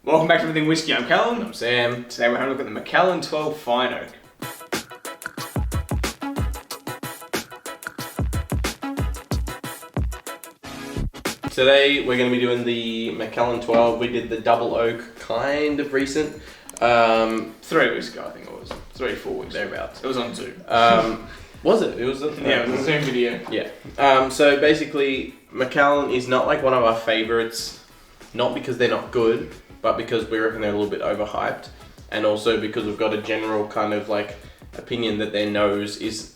Welcome back to Everything Whisky. I'm Callan. I'm Sam. Today we're having a look at the Macallan 12 Fine Oak. Today we're going to be doing the Macallan 12. We did the double oak kind of recent. 3 weeks ago, I think it was. 3 or 4 weeks. Thereabouts. It was on Zoom. Was it? It was a Zoom video. Yeah. So basically, Macallan is not like one of our favourites, not because they're not good, but because we reckon they're a little bit overhyped, and also because we've got a general kind of like opinion that their nose is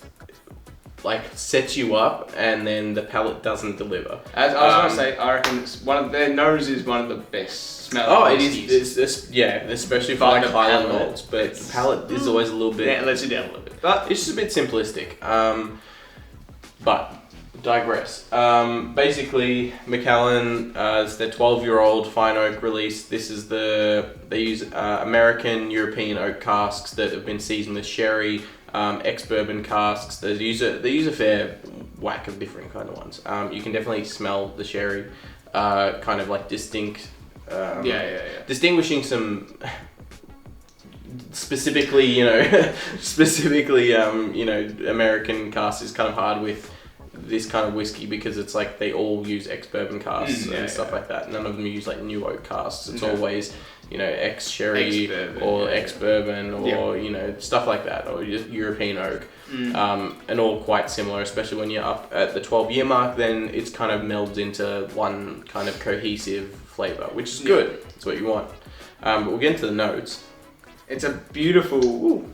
like sets you up, and then the palate doesn't deliver. As I was going to say, I reckon it's their nose is one of the best smelling whiskies. Especially for But like the Highland palate, malts, but the palate is always a little bit. Yeah, it lets you down a little bit. But It's just a bit simplistic. But digress. Basically, Macallan is their 12-year-old fine oak release. This is they use American European oak casks that have been seasoned with sherry, ex-bourbon casks. They use a fair whack of different kind of ones. You can definitely smell the sherry, kind of like distinct. Distinguishing some. Specifically, American casks is kind of hard with this kind of whiskey because it's like they all use ex-bourbon casks and stuff like that. None of them use like new oak casks. It's always, ex-sherry or ex-bourbon or, stuff like that, or just European oak. And all quite similar, especially when you're up at the 12-year mark, then it's kind of melds into one kind of cohesive flavour, which is good. It's what you want. But we'll get into the notes. it's a beautiful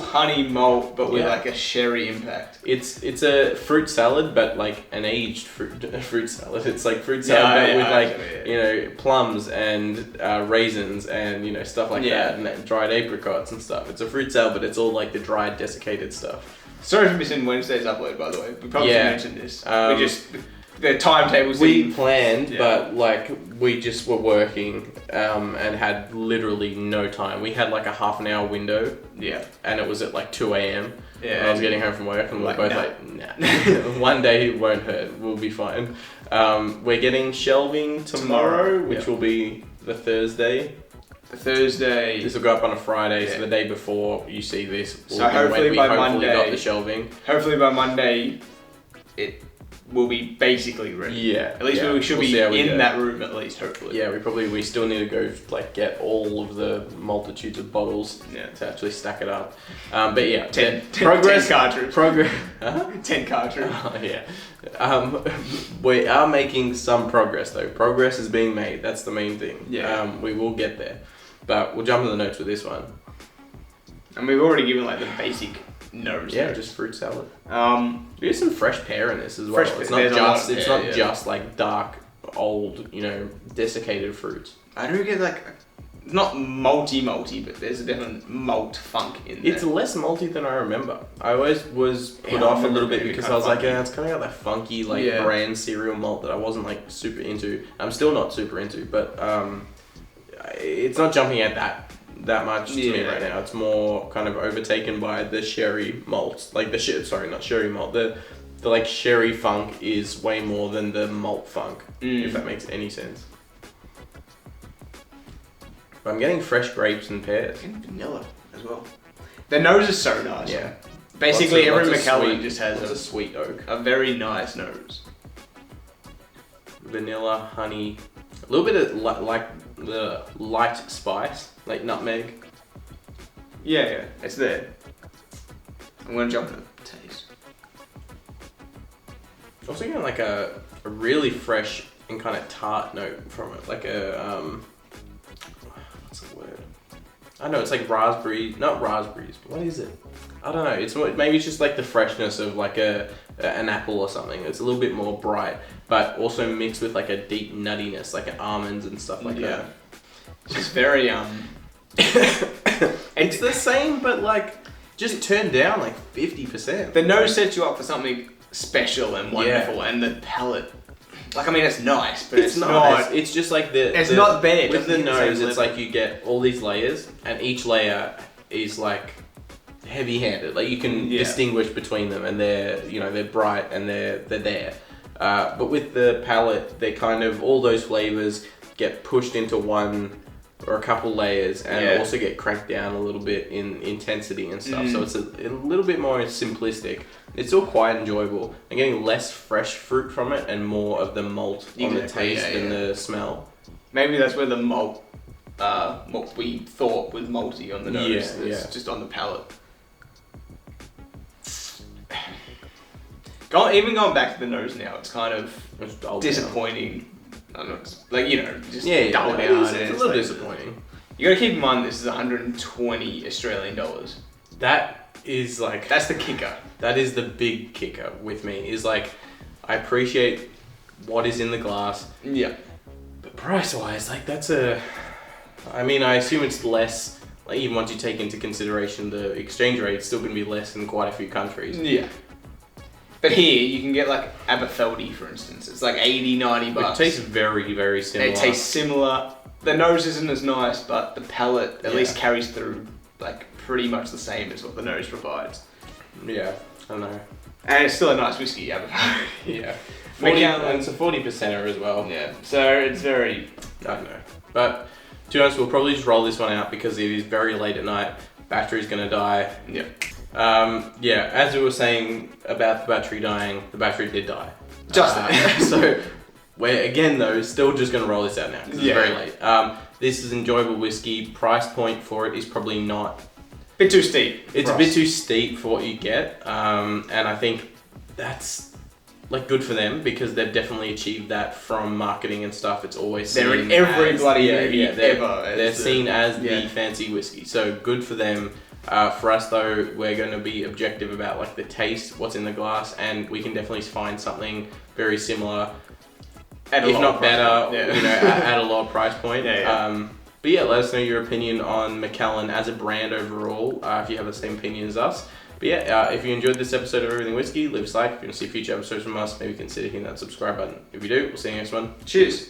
honey malt, but with like a sherry impact. It's a fruit salad, but like an aged fruit salad. It's like fruit salad, with plums and raisins and stuff like that, and dried apricots and stuff. It's a fruit salad, but it's all like the dried, desiccated stuff. Sorry for missing Wednesday's upload, by the way. We probably should mention this. The timetables we planned, but like we just were working and had literally no time. We had like a half an hour window, and it was at like 2 a.m. I was getting home from work, and we were both nah. One day it won't hurt. We'll be fine. We're getting shelving tomorrow, which will be the Thursday. This will go up on a Friday, so the day before you see this, so hopefully by Monday, got the shelving. Hopefully by Monday, it will be basically ready. Yeah. At least we should be in that room at least, hopefully. Yeah, we still need to go like get all of the multitudes of bottles to actually stack it up. But yeah, 10 cartridges. 10 cartridges. Oh, yeah. We are making some progress though. Progress is being made. That's the main thing. Yeah. We will get there. But we'll jump into the notes with this one. And we've already given like the basic nose. Yeah, just fruit salad. There's some fresh pear in this as well. It's not just like dark, old, desiccated fruits. I do get like, it's not malty, but there's a definite malt funk in there. It's less malty than I remember. I always was put off a little bit because I was like, it's kind of got that funky brand cereal malt that I wasn't like super into. I'm still not super into, but it's not jumping at that much to me right now. It's more kind of overtaken by the sherry malt, like not sherry malt. The like sherry funk is way more than the malt funk, if that makes any sense. But I'm getting fresh grapes and pears. And vanilla as well. The nose is so nice. Yeah. Basically every Macallan just has a sweet oak. A very nice nose. Vanilla, honey, a little bit of like the light spice, like nutmeg. Yeah, it's there. I'm gonna jump into the taste. Also getting like a really fresh and kind of tart note from it, like a what's the word? I don't know. It's like raspberry, not raspberries, but what is it? I don't know. Maybe it's just like the freshness of like an apple or something. It's a little bit more bright, but also mixed with like a deep nuttiness, like almonds and stuff like that. It's just very It's the same, but like just turned down like 50%. The nose sets you up for something special and wonderful, and the palate. Like, I mean, it's nice, but it's not. It's just like it's not bad. With the nose, it's like you get all these layers, and each layer is like heavy-handed. Like you can distinguish between them, and they're bright and they're there. But with the palate, they kind of all those flavors get pushed into one or a couple layers, and also get cranked down a little bit in intensity and stuff. So it's a little bit more simplistic. It's still quite enjoyable. I'm getting less fresh fruit from it and more of the malt on the taste and the smell. Maybe that's where the malt, what we thought was malty on the nose, it's just on the palate. Even going back to the nose now, it's kind of disappointing. I don't know, like, just dull down. It's a little disappointing. You gotta keep in mind this is 120 Australian dollars. That is like... That's the kicker. That is the big kicker with me, is like, I appreciate what is in the glass. Yeah. But price-wise, like, that's a... I mean, I assume it's less, like, even once you take into consideration the exchange rate, it's still going to be less in quite a few countries. Yeah. But here, you can get, like, Aberfeldy, for instance. It's like $80, $90. It tastes very, very similar. It tastes similar. The nose isn't as nice, but the palate at least carries through, like, pretty much the same as what the nose provides. Yeah, I know. And it's still a nice whiskey, Aberfeldy. Yeah. And it's a 40%er as well. Yeah, so it's very... I don't know. But, to be honest, we'll probably just roll this one out because it is very late at night. Battery's going to die. Yeah. As we were saying about the battery dying, the battery did die. So we're, again though, still just going to roll this out now because it's very late. This is enjoyable whiskey. Price point for it is probably not... Bit too steep. It's a bit too steep for what you get. And I think that's like good for them because they've definitely achieved that from marketing and stuff. It's always seen they're in every bloody movie ever. They're seen as the fancy whiskey. So good for them. For us though, we're going to be objective about like the taste, what's in the glass, and we can definitely find something very similar, if not better, at a lower price point. But yeah, let us know your opinion on Macallan as a brand overall, if you have the same opinion as us. But yeah, if you enjoyed this episode of Everything Whiskey, leave us a like. If you want to see future episodes from us, maybe consider hitting that subscribe button. If you do, we'll see you next one. Cheers.